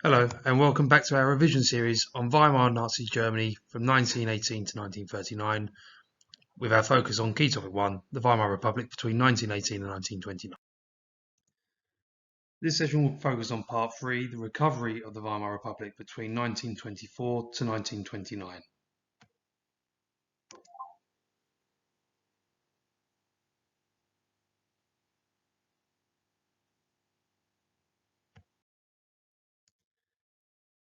Hello, and welcome back to our revision series on Weimar Nazi Germany from 1918 to 1939, with our focus on key topic 1, the Weimar Republic between 1918 and 1929. This session will focus on part 3, the recovery of the Weimar Republic between 1924 to 1929.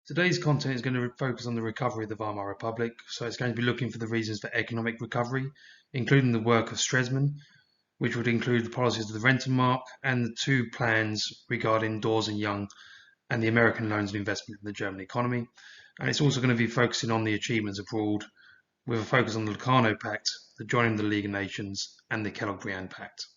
Today's content is going to focus on the recovery of the Weimar Republic, so it's going to be looking for the reasons for economic recovery, including the work of Stresemann, which would include the policies of the Rentenmark and the two plans regarding Dawes and Young and the American loans and investment in the German economy. And it's also going to be focusing on the achievements abroad, with a focus on the Locarno Pact, the joining of the League of Nations, and the Kellogg-Briand Pact.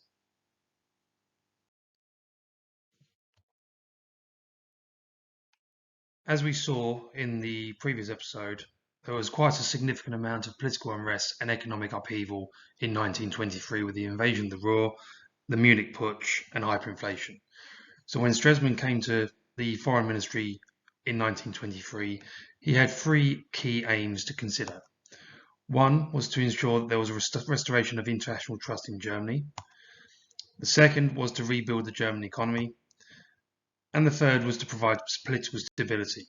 As we saw in the previous episode, there was quite a significant amount of political unrest and economic upheaval in 1923 with the invasion of the Ruhr, the Munich Putsch, and hyperinflation. So when Stresemann came to the Foreign Ministry in 1923, he had three key aims to consider. One was to ensure that there was a restoration of international trust in Germany. The second was to rebuild the German economy. And the third was to provide political stability.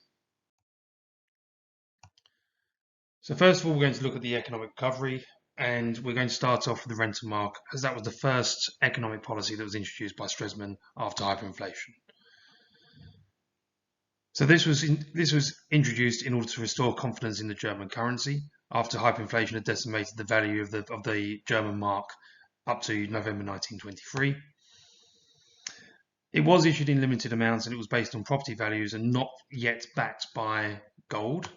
So first of all, we're going to look at the economic recovery, and we're going to start off with the Rentenmark, as that was the first economic policy that was introduced by Stresemann after hyperinflation. So this was introduced in order to restore confidence in the German currency after hyperinflation had decimated the value of the German mark up to November 1923. It was issued in limited amounts and it was based on property values and not yet backed by gold.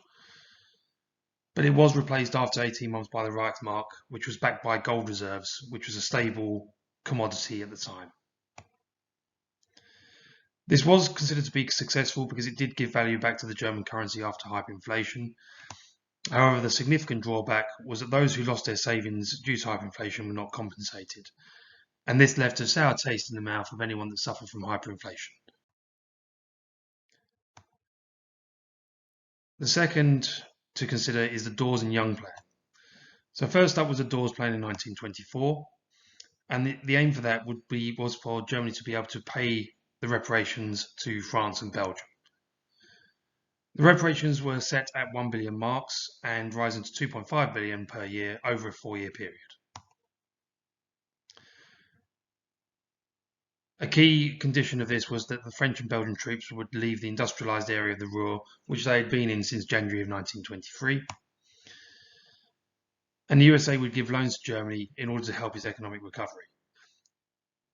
But it was replaced after 18 months by the Reichsmark, which was backed by gold reserves, which was a stable commodity at the time. This was considered to be successful because it did give value back to the German currency after hyperinflation. However, the significant drawback was that those who lost their savings due to hyperinflation were not compensated. And this left a sour taste in the mouth of anyone that suffered from hyperinflation. The second to consider is the Dawes and Young plan. So first up was the Dawes plan in 1924, and the aim for that was for Germany to be able to pay the reparations to France and Belgium. The reparations were set at 1 billion marks and rising to 2.5 billion per year over a 4-year period. A key condition of this was that the French and Belgian troops would leave the industrialised area of the Ruhr, which they had been in since January of 1923. And the USA would give loans to Germany in order to help its economic recovery.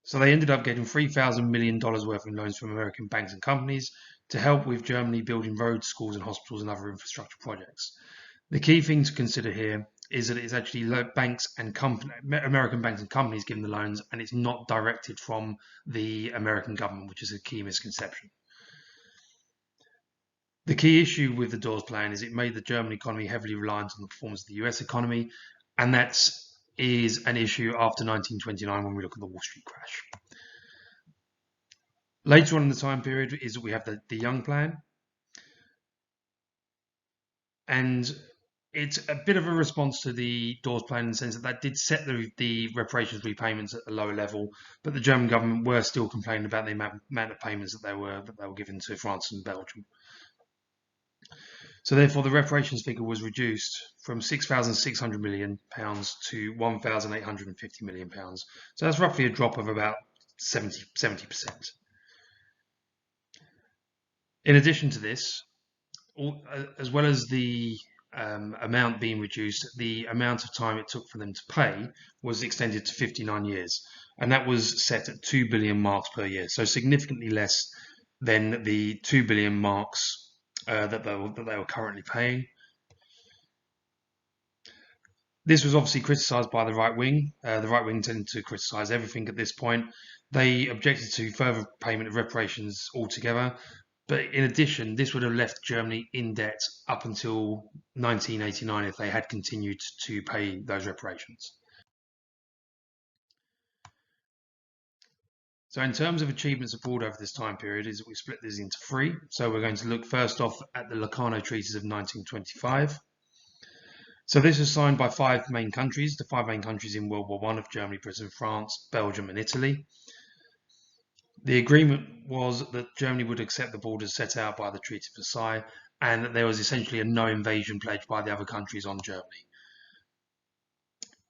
So they ended up getting $3,000 million worth of loans from American banks and companies to help with Germany building roads, schools and hospitals and other infrastructure projects. The key thing to consider here is that it's actually banks and American banks and companies giving the loans, and it's not directed from the American government, which is a key misconception. The key issue with the Dawes plan is it made the German economy heavily reliant on the performance of the US economy, and that is an issue after 1929 when we look at the Wall Street crash. Later on in the time period is that we have the Young plan, and it's a bit of a response to the Dawes plan in the sense that that did set the reparations repayments at a lower level, but the German government were still complaining about the amount of payments that they were given to France and Belgium. So therefore, the reparations figure was reduced from £6,600 million to £1,850 million. So that's roughly a drop of about 70%. In addition to this, as well as the amount being reduced, the amount of time it took for them to pay was extended to 59 years, and that was set at 2 billion marks per year, so significantly less than the 2 billion marks that they were currently paying. This was obviously criticised by the right wing. The right wing tended to criticise everything at this point. They objected to further payment of reparations altogether. But in addition, this would have left Germany in debt up until 1989 if they had continued to pay those reparations. So in terms of achievements abroad over this time period, is that we split this into three. So we're going to look first off at the Locarno Treaties of 1925. So this was signed by five main countries, the five main countries in World War I of Germany, Britain, France, Belgium and Italy. The agreement was that Germany would accept the borders set out by the Treaty of Versailles, and that there was essentially a no invasion pledge by the other countries on Germany.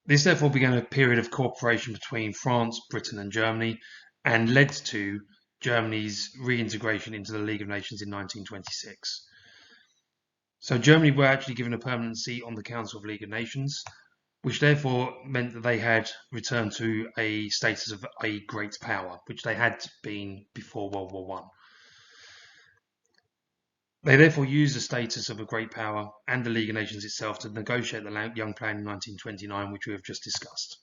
This therefore began a period of cooperation between France, Britain and Germany, and led to Germany's reintegration into the League of Nations in 1926. So Germany were actually given a permanent seat on the Council of League of Nations, which therefore meant that they had returned to a status of a great power, which they had been before World War I. They therefore used the status of a great power and the League of Nations itself to negotiate the Young Plan in 1929, which we have just discussed.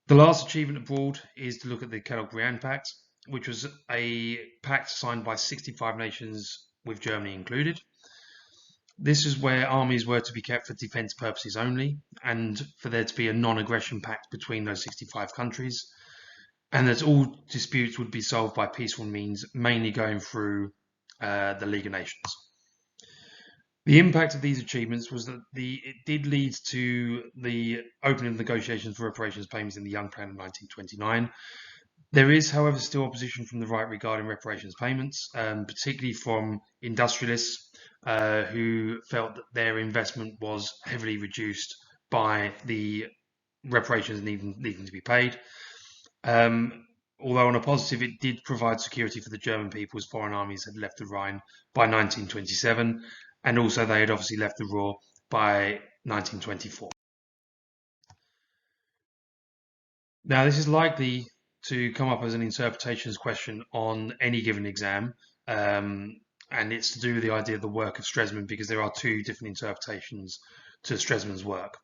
The last achievement abroad is to look at the Kellogg-Briand Pact, which was a pact signed by 65 nations with Germany included. This is where armies were to be kept for defence purposes only, and for there to be a non-aggression pact between those 65 countries, and that all disputes would be solved by peaceful means, mainly going through the League of Nations. The impact of these achievements was that it did lead to the opening of negotiations for reparations payments in the Young Plan of 1929. There is, however, still opposition from the right regarding reparations payments, particularly from industrialists who felt that their investment was heavily reduced by the reparations needing to be paid. Although on a positive, it did provide security for the German people as foreign armies had left the Rhine by 1927, and also they had obviously left the Ruhr by 1924. Now, this is likely to come up as an interpretations question on any given exam, and it's to do with the idea of the work of Stresemann, because there are two different interpretations to Stresemann's work.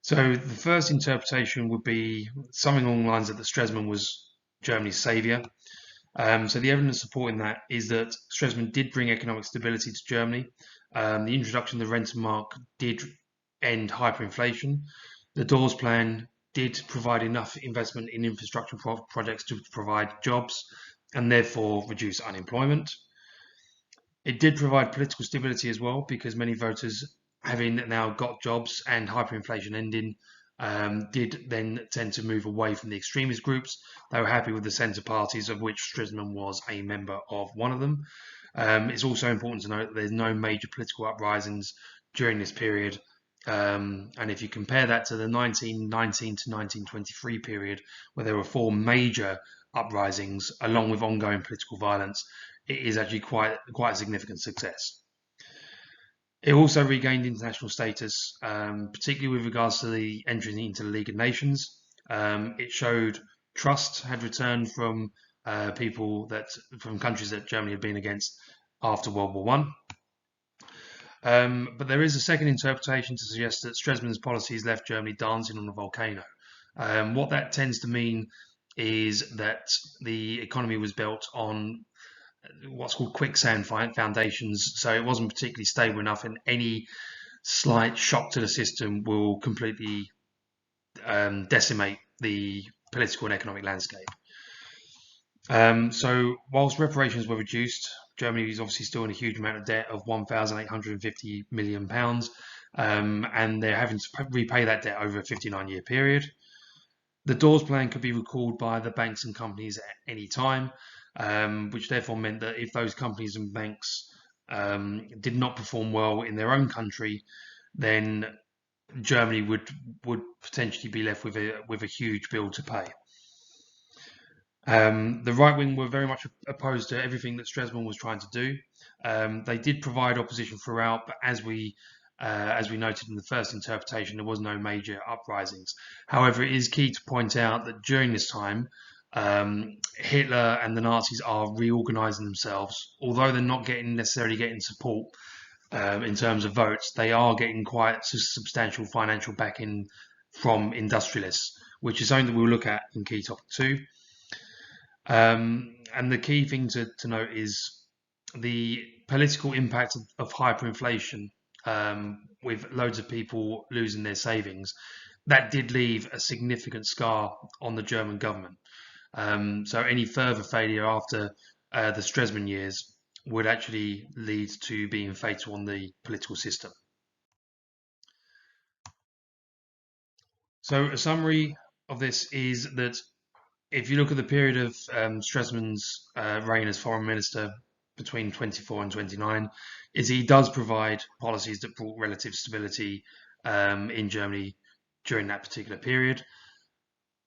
So the first interpretation would be something along the lines that Stresemann was Germany's saviour. So the evidence supporting that is that Stresemann did bring economic stability to Germany. The introduction of the Rentenmark did end hyperinflation. The Dawes plan did provide enough investment in infrastructure projects to provide jobs and therefore reduce unemployment. It did provide political stability as well, because many voters, having now got jobs and hyperinflation ending, did then tend to move away from the extremist groups. They were happy with the centre parties, of which Stresemann was a member of one of them. It's also important to note that there's no major political uprisings during this period. And if you compare that to the 1919 to 1923 period, where there were four major uprisings along with ongoing political violence, it is actually quite a significant success. It also regained international status, particularly with regards to the entry into the League of Nations. It showed trust had returned from from countries that Germany had been against after World War I. But there is a second interpretation to suggest that Stresemann's policies left Germany dancing on a volcano. What that tends to mean is that the economy was built on what's called quicksand foundations, so it wasn't particularly stable enough, and any slight shock to the system will completely decimate the political and economic landscape. So whilst reparations were reduced, Germany is obviously still in a huge amount of debt of £1,850 million, and they're having to repay that debt over a 59-year period. The Dawes plan could be recalled by the banks and companies at any time, which therefore meant that if those companies and banks did not perform well in their own country, then Germany would potentially be left with a huge bill to pay. The right wing were very much opposed to everything that Stresemann was trying to do. They did provide opposition throughout, but as we noted in the first interpretation, there was no major uprisings. However, it is key to point out that during this time, Hitler and the Nazis are reorganizing themselves. Although they're not necessarily getting support in terms of votes, they are getting quite substantial financial backing from industrialists, which is something that we'll look at in key topic 2. And the key thing to note is the political impact of hyperinflation, with loads of people losing their savings. That did leave a significant scar on the German government. So any further failure after the Stresemann years would actually lead to being fatal on the political system. So a summary of this is that if you look at the period of Stresemann's reign as foreign minister between 24 and 29, is he does provide policies that brought relative stability in Germany during that particular period.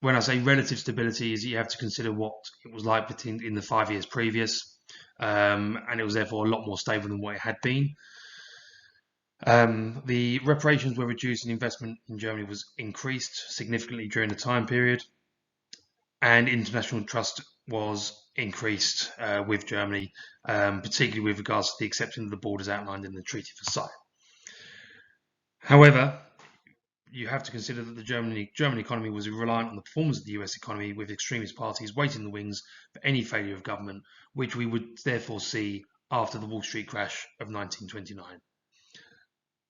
When I say relative stability, is you have to consider what it was like in the 5 years previous, and it was therefore a lot more stable than what it had been. The reparations were reduced and investment in Germany was increased significantly during the time period, and international trust was increased with Germany, particularly with regards to the acceptance of the borders outlined in the Treaty of Versailles. However, you have to consider that the German economy was reliant on the performance of the US economy, with extremist parties waiting in the wings for any failure of government, which we would therefore see after the Wall Street crash of 1929.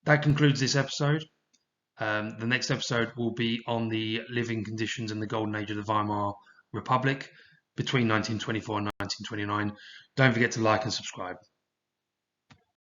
That concludes this episode. The next episode will be on the living conditions and the golden age of the Weimar Republic between 1924 and 1929. Don't forget to like and subscribe.